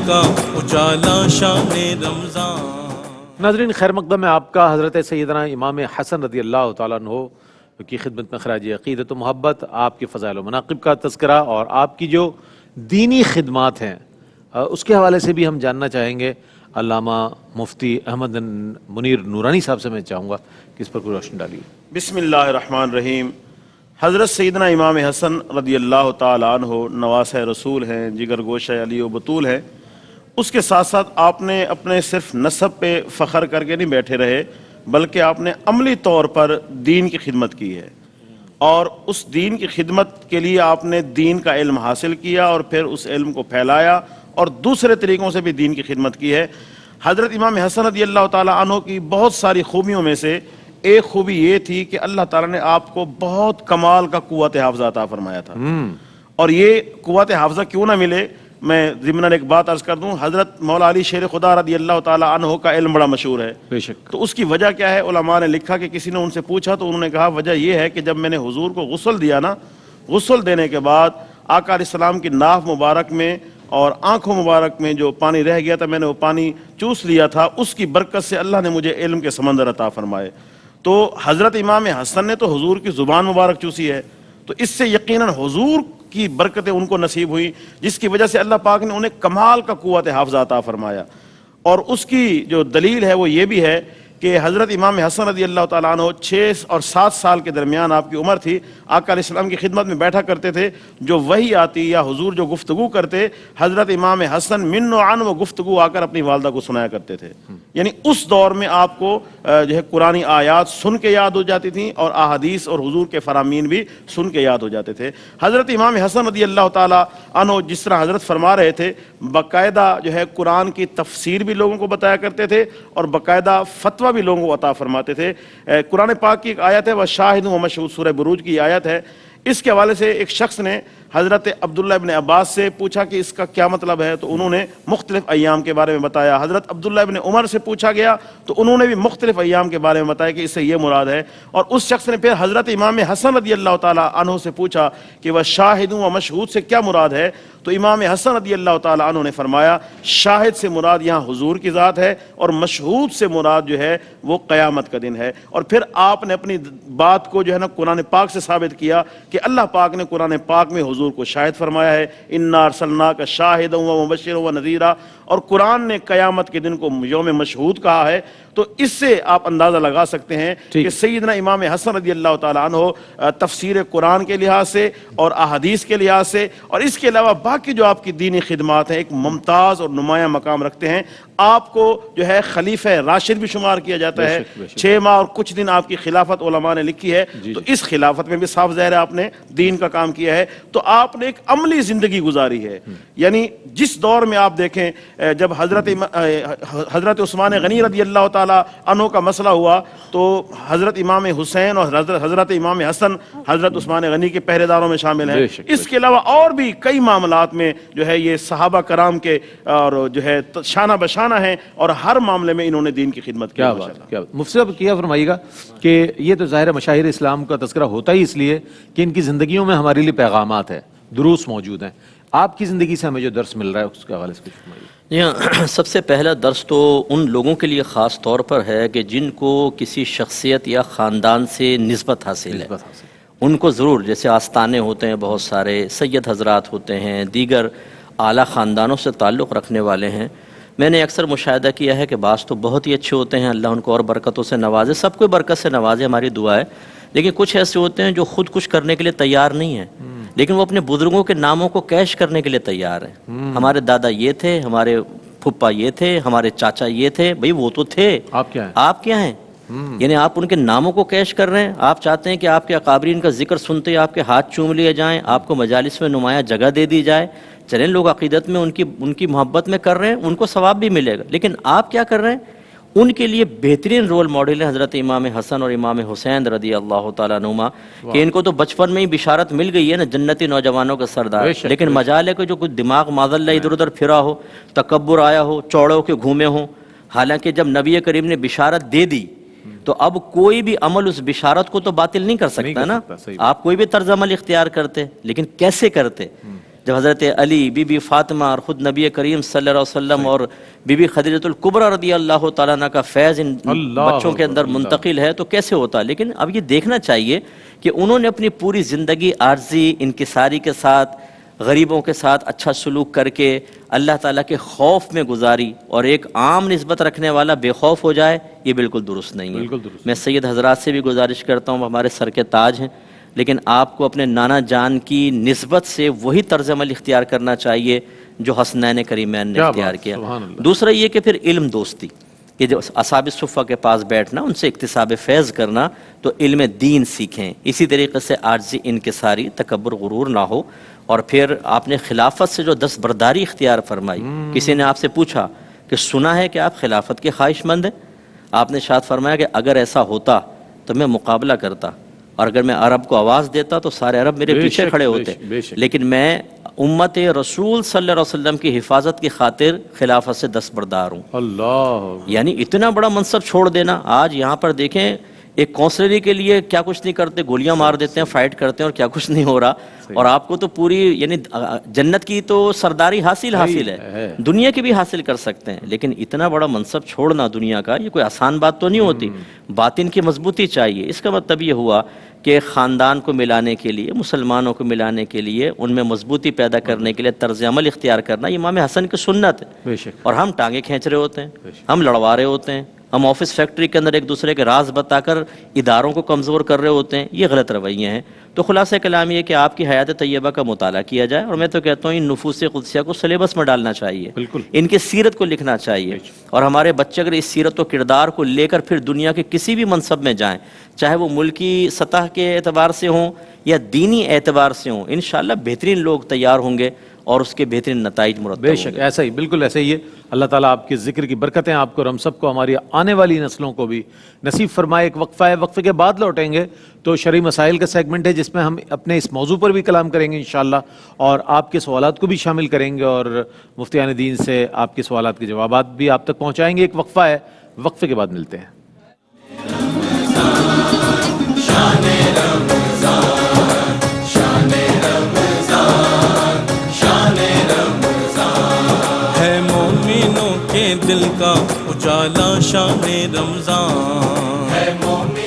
کا اجالا شان رمضان۔ ناظرین، خیر مقدم ہے آپ کا حضرت سیدنا امام حسن رضی اللہ تعالیٰ عنہ کی خدمت میں خراج عقیدت و محبت، آپ کے فضائل و مناقب کا تذکرہ اور آپ کی جو دینی خدمات ہیں اس کے حوالے سے بھی ہم جاننا چاہیں گے۔ علامہ مفتی احمد منیر نورانی صاحب سے میں چاہوں گا کہ اس پر کوئی روشنی ڈالیے۔ بسم اللہ الرحمن الرحیم۔ حضرت سیدنا امام حسن رضی اللہ تعالیٰ عنہ نواسہ رسول ہیں، جگر گوشہ علی و بطول ہیں۔ اس کے ساتھ ساتھ آپ نے اپنے صرف نسب پہ فخر کر کے نہیں بیٹھے رہے، بلکہ آپ نے عملی طور پر دین کی خدمت کی ہے، اور اس دین کی خدمت کے لیے آپ نے دین کا علم حاصل کیا اور پھر اس علم کو پھیلایا اور دوسرے طریقوں سے بھی دین کی خدمت کی ہے۔ حضرت امام حسن رضی اللہ تعالیٰ عنہ کی بہت ساری خوبیوں میں سے ایک خوبی یہ تھی کہ اللہ تعالیٰ نے آپ کو بہت کمال کا قوت حافظہ عطا فرمایا تھا۔ اور یہ قوت حافظہ کیوں نہ ملے، میں ضمناً ایک بات عرض کر دوں، حضرت مولا علی شیر خدا رضی اللہ تعالیٰ عنہ کا علم بڑا مشہور ہے۔ بے شک۔ تو اس کی وجہ کیا ہے؟ علماء نے لکھا کہ کسی نے ان سے پوچھا تو انہوں نے کہا وجہ یہ ہے کہ جب میں نے حضور کو غسل دیا نا، غسل دینے کے بعد آقا علیہ السلام کی ناف مبارک میں اور آنکھوں مبارک میں جو پانی رہ گیا تھا، میں نے وہ پانی چوس لیا تھا، اس کی برکت سے اللہ نے مجھے علم کے سمندر عطا فرمائے۔ تو حضرت امام حسن نے تو حضور کی زبان مبارک چوسی ہے، تو اس سے یقیناً حضور کی برکتیں ان کو نصیب ہوئی، جس کی وجہ سے اللہ پاک نے انہیں کمال کا قوت حافظہ عطا فرمایا۔ اور اس کی جو دلیل ہے وہ یہ بھی ہے کہ حضرت امام حسن رضی اللہ تعالیٰ عنہ 6 اور 7 سال کے درمیان آپ کی عمر تھی، آقا علیہ السلام کی خدمت میں بیٹھا کرتے تھے، جو وحی آتی یا حضور جو گفتگو کرتے، حضرت امام حسن من و عن وہ گفتگو آ کر اپنی والدہ کو سنایا کرتے تھے۔ یعنی اس دور میں آپ کو جو ہے قرآنی آیات سن کے یاد ہو جاتی تھیں اور احادیث اور حضور کے فرامین بھی سن کے یاد ہو جاتے تھے۔ حضرت امام حسن رضی اللہ تعالیٰ عنہ جس طرح حضرت فرما رہے تھے، باقاعدہ جو ہے قرآن کی تفسیر بھی لوگوں کو بتایا کرتے تھے اور باقاعدہ فتویٰ بھی لوگوں کو عطا فرماتے تھے۔ قرآن پاک کی ایک آیت ہے وَشَاهِدٌ وَمَشْهُودٌ، سورہ بروج کی آیت ہے۔ اس کے حوالے سے ایک شخص نے حضرت عبداللہ ابن عباس سے پوچھا کہ اس کا کیا مطلب ہے، تو انہوں نے مختلف ایام کے بارے میں بتایا۔ حضرت عبداللہ ابن عمر سے پوچھا گیا تو انہوں نے بھی مختلف ایام کے بارے میں بتایا کہ اس سے یہ مراد ہے۔ اور اس شخص نے پھر حضرت امام حسن رضی اللہ تعالیٰ عنہ سے پوچھا کہ وَشَاهِدٌ وَمَشْهُودٌ سے کیا مراد ہے، تو امام حسن رضی اللہ تعالیٰ عنہ نے فرمایا شاہد سے مراد یہاں حضور کی ذات ہے اور مشہود سے مراد جو ہے وہ قیامت کا دن ہے۔ اور پھر آپ نے اپنی بات کو جو ہے نا قرآن پاک سے ثابت کیا کہ اللہ پاک نے قرآن پاک میں حضور کو شاہد فرمایا ہے، اِنَّا أَرْسَلْنَاكَ شَاهِدًا وَمُبَشِّرًا وَنَذِيرًا، اور قرآن نے قیامت کے دن کو یوم مشہود کہا ہے۔ تو اس سے آپ اندازہ لگا سکتے ہیں کہ سیدنا امام حسن رضی اللہ تعالیٰ عنہ تفسیر قرآن کے لحاظ سے اور احادیث کے لحاظ سے اور اس کے علاوہ باقی جو آپ کی دینی خدمات ہیں ایک ممتاز اور نمایاں مقام رکھتے ہیں۔ آپ کو جو ہے خلیفہ راشد بھی شمار کیا جاتا ہے۔ 6 ماہ اور کچھ دن آپ کی خلافت علماء نے لکھی ہے، تو اس خلافت میں بھی صاف ظاہر ہے آپ نے دین کا کام کیا ہے۔ تو آپ نے ایک عملی زندگی گزاری ہے، یعنی جس دور میں آپ دیکھیں جب حضرت عثمان غنی رضی اللہ تعالیٰ عنہ کا مسئلہ ہوا تو حضرت امام حسین اور حضرت امام حسن حضرت عثمان غنی کے پہرے داروں میں شامل ہیں۔ اس کے علاوہ اور بھی کئی معاملات میں جو ہے یہ صحابہ کرام کے اور جو ہے شانہ بشانہ ہیں اور ہر معاملے میں انہوں نے دین کی خدمت کی۔ کیا بات، کیا بات۔ مفتی صاحب کیا فرمائیے گا کہ یہ تو ظاہر مشاہیر اسلام کا تذکرہ ہوتا ہی اس لیے کہ ان کی زندگیوں میں ہمارے لیے پیغامات ہیں، دروس موجود ہیں۔ آپ کی زندگی سے ہمیں جو درس مل رہا ہے اس کے حوالے سے کچھ فرمائیے۔ جی ہاں، سب سے پہلا درس تو ان لوگوں کے لیے خاص طور پر ہے کہ جن کو کسی شخصیت یا خاندان سے نسبت حاصل ہے، ان کو ضرور، جیسے آستانے ہوتے ہیں بہت سارے، سید حضرات ہوتے ہیں، دیگر اعلیٰ خاندانوں سے تعلق رکھنے والے ہیں، میں نے اکثر مشاہدہ کیا ہے کہ بعض تو بہت ہی اچھے ہوتے ہیں، اللہ ان کو اور برکتوں سے نوازے، سب کو برکت سے نوازے، ہماری دعا ہے، لیکن کچھ ایسے ہوتے ہیں جو خود کچھ کرنے کے لیے تیار نہیں ہیں، لیکن وہ اپنے بزرگوں کے ناموں کو کیش کرنے کے لیے تیار ہیں۔ ہمارے دادا یہ تھے، ہمارے پھپھا یہ تھے، ہمارے چاچا یہ تھے، بھئی وہ تو تھے، آپ کیا ہیں؟ آپ کیا ہیں؟ یعنی آپ ان کے ناموں کو کیش کر رہے ہیں، آپ چاہتے ہیں کہ آپ کے اکابرین کا ذکر سنتے آپ کے ہاتھ چوم لیے جائیں، آپ کو مجالس میں نمایاں جگہ دے دی جائے، چلیں لوگ عقیدت میں ان کی محبت میں کر رہے ہیں، ان کو ثواب بھی ملے گا، لیکن آپ کیا کر رہے ہیں؟ ان کے لیے بہترین رول ماڈل ہے حضرت امام حسن اور امام حسین رضی اللہ تعالیٰ عنہما، کہ ان کو تو بچپن میں ہی بشارت مل گئی ہے نا جنتی نوجوانوں کا سردار، لیکن مجال ہے کہ جو کچھ دماغ معذاللہ ادھر ادھر پھرا ہو، تکبر آیا ہو، چوڑے ہو کے گھومے ہوں، حالانکہ جب نبی کریم نے بشارت دے دی تو اب کوئی بھی عمل اس بشارت کو تو باطل نہیں کر سکتا نا۔ آپ کوئی بھی طرز عمل اختیار کرتے، لیکن کیسے کرتے؟ جب حضرت علی، بی بی فاطمہ اور خود نبی کریم صلی اللہ علیہ وسلم اور بی بی خدیجۃ الکبریٰ رضی اللہ تعالیٰ عنہ کا فیض ان بچوں کے اندر منتقل ہے تو کیسے ہوتا. لیکن اب یہ دیکھنا چاہیے کہ انہوں نے اپنی پوری زندگی عارضی، انکساری کے ساتھ، غریبوں کے ساتھ اچھا سلوک کر کے اللہ تعالیٰ کے خوف میں گزاری، اور ایک عام نسبت رکھنے والا بے خوف ہو جائے، یہ بالکل درست نہیں ہے. میں سید حضرات سے بھی گزارش کرتا ہوں، ہمارے سر کے تاج ہیں، لیکن آپ کو اپنے نانا جان کی نسبت سے وہی طرز عمل اختیار کرنا چاہیے جو حسنین کریمین نے اختیار کیا. دوسرا یہ کہ پھر علم دوستی، یہ جو اصحاب صفہ کے پاس بیٹھنا، ان سے اکتساب فیض کرنا، تو علم دین سیکھیں. اسی طریقے سے عاجزی، انکساری، تکبر، غرور نہ ہو. اور پھر آپ نے خلافت سے جو دستبرداری اختیار فرمائی، کسی نے آپ سے پوچھا کہ سنا ہے کہ آپ خلافت کے خواہش مند ہیں، آپ نے ارشاد فرمایا کہ اگر ایسا ہوتا تو میں مقابلہ کرتا، اور اگر میں عرب کو آواز دیتا تو سارے عرب میرے پیچھے کھڑے ہوتے، لیکن میں امت رسول صلی اللہ علیہ وسلم کی حفاظت کی خاطر خلافت سے دستبردار ہوں. اللہ، یعنی اتنا بڑا منصب چھوڑ دینا. آج یہاں پر دیکھیں ایک کونسلری کے لیے کیا کچھ نہیں کرتے، گولیاں مار دیتے ہیں، فائٹ کرتے ہیں، اور کیا کچھ نہیں ہو رہا. اور آپ کو تو پوری یعنی جنت کی تو سرداری حاصل ہے، دنیا کی بھی حاصل کر سکتے ہیں، لیکن اتنا بڑا منصب چھوڑنا دنیا کا، یہ کوئی آسان بات تو نہیں ہوتی. باطن کی مضبوطی چاہیے. اس کا مطلب یہ ہوا کہ خاندان کو ملانے کے لیے، مسلمانوں کو ملانے کے لیے، ان میں مضبوطی پیدا کرنے کے لیے طرز عمل اختیار کرنا، یہ امام حسن کی سنت ہے. اور ہم ٹانگیں کھینچ رہے ہوتے ہیں، ہم لڑوا رہے ہوتے ہیں، ہم آفس فیکٹری کے اندر ایک دوسرے کے راز بتا کر اداروں کو کمزور کر رہے ہوتے ہیں. یہ غلط رویے ہیں. تو خلاصہ کلام یہ کہ آپ کی حیات طیبہ کا مطالعہ کیا جائے، اور میں تو کہتا ہوں ان نفوس قدسیہ کو سلیبس میں ڈالنا چاہیے، ان کی سیرت کو لکھنا چاہیے. اور ہمارے بچے اگر اس سیرت و کردار کو لے کر پھر دنیا کے کسی بھی منصب میں جائیں، چاہے وہ ملکی سطح کے اعتبار سے ہوں یا دینی اعتبار سے ہوں، انشاءاللہ بہترین لوگ تیار ہوں گے اور اس کے بہترین نتائج مرتب ہوں گے. بے شک ایسا ہی، بالکل ایسا ہی ہے. اللہ تعالیٰ آپ کے ذکر کی برکتیں آپ کو اور ہم سب کو، ہماری آنے والی نسلوں کو بھی نصیب فرمائے. ایک وقفہ ہے، وقفے کے بعد لوٹیں گے تو شرعی مسائل کا سیگمنٹ ہے جس میں ہم اپنے اس موضوع پر بھی کلام کریں گے انشاءاللہ، اور آپ کے سوالات کو بھی شامل کریں گے، اور مفتیان دین سے آپ کے سوالات کے جوابات بھی آپ تک پہنچائیں گے. ایک وقفہ ہے، وقفے کے بعد ملتے ہیں. ہے مومنوں کے دل کا اجالا شان رمضان، ہے مومنوں